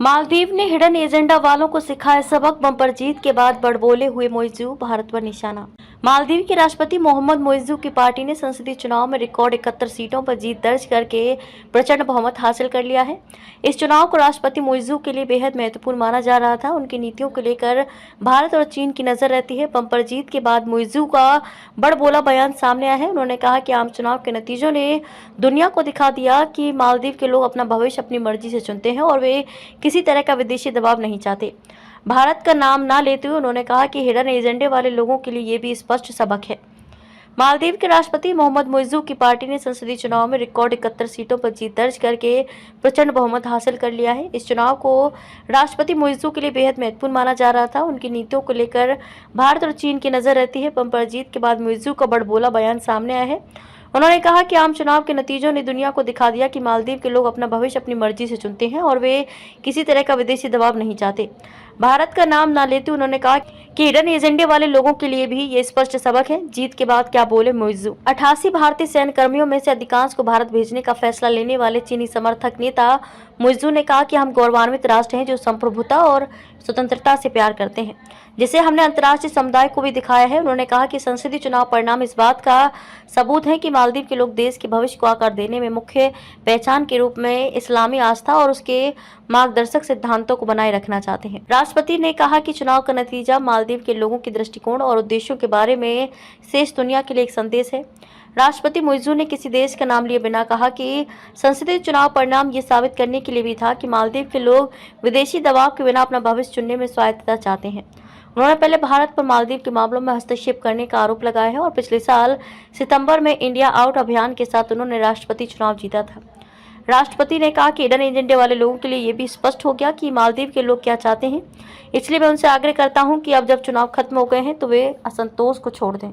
मालदीव ने hidden agenda वालों को सिखाया सबक, बम्पर जीत के बाद बड़बोले हुए मोइज़ू, भारत पर निशाना। मालदीव के राष्ट्रपति मोहम्मद मोइज़ू की पार्टी ने संसदीय चुनाव में रिकॉर्ड 71 सीटों पर जीत दर्ज करके प्रचंड बहुमत हासिल कर लिया है। इस चुनाव को राष्ट्रपति मोइज़ू के लिए बेहद महत्वपूर्ण माना जा रहा था। उनकी नीतियों को लेकर भारत और चीन की नजर रहती है। बम्पर जीत के बाद मोइज़ू का बड़बोला बयान सामने आया है। उन्होंने कहा कि आम चुनाव के नतीजों ने दुनिया को दिखा दिया कि मालदीव के लोग अपना भविष्य अपनी मर्जी से चुनते हैं और वे किसी तरह का विदेशी दबाव नहीं चाहते। भारत का नाम ना लेते हुए उन्होंने कहा कि हिडन एजेंडे वाले लोगों के लिए ये भी स्पष्ट सबक है। मालदीव के राष्ट्रपति मोहम्मद मोइज़ू की पार्टी ने संसदीय चुनाव में रिकॉर्ड 71 सीटों पर जीत दर्ज करके प्रचंड बहुमत हासिल कर लिया है। इस चुनाव को राष्ट्रपति मोइज़ू के लिए बेहद महत्वपूर्ण माना जा रहा था। उनकी नीतियों को लेकर भारत और चीन की नजर रहती है। बम्पर जीत के बाद मोइज़ू का बड़बोला बयान सामने आया है। उन्होंने कहा कि आम चुनाव के नतीजों ने दुनिया को दिखा दिया कि मालदीव के लोग अपना भविष्य अपनी मर्जी से चुनते हैं और वे किसी तरह का विदेशी दबाव नहीं चाहते। भारत का नाम ना लेते उन्होंने कहा कि हिडन एजेंडे वाले लोगों के लिए भी ये स्पष्ट सबक है। जीत के बाद क्या बोले मोइज़ू। 88 भारतीय सैन्य कर्मियों में से अधिकांश को भारत भेजने का फैसला लेने वाले चीनी समर्थक नेता मोइज़ू ने कहा कि हम गौरवान्वित राष्ट्र हैं जो संप्रभुता और स्वतंत्रता से प्यार करते हैं, जिसे हमने अंतर्राष्ट्रीय समुदाय को भी दिखाया है। उन्होंने कहा कि संसदीय चुनाव परिणाम इस बात का सबूत है कि मालदीव के लोग देश के भविष्य को आकार देने में मुख्य पहचान के रूप में इस्लामी आस्था और उसके मार्गदर्शक सिद्धांतों को बनाए रखना चाहते हैं। राष्ट्रपति ने कहा कि चुनाव का नतीजा मालदीव के लोगों के दृष्टिकोण और उद्देश्यों के बारे में शेष दुनिया के लिए एक संदेश है। राष्ट्रपति मोइज़ू ने किसी देश का नाम लिए बिना कहा कि संसदीय चुनाव परिणाम ये साबित करने के लिए भी था कि मालदीव के लोग विदेशी दबाव के बिना अपना भविष्य चुनने में स्वायत्तता चाहते हैं। उन्होंने पहले भारत पर मालदीव के मामलों में हस्तक्षेप करने का आरोप लगाया है और पिछले साल सितंबर में इंडिया आउट अभियान के साथ उन्होंने राष्ट्रपति चुनाव जीता था। राष्ट्रपति ने कहा कि हिडन एजेंडे वाले लोगों के लिए ये भी स्पष्ट हो गया कि मालदीव के लोग क्या चाहते हैं, इसलिए मैं उनसे आग्रह करता हूं कि अब जब चुनाव खत्म हो गए हैं तो वे असंतोष को छोड़ दें।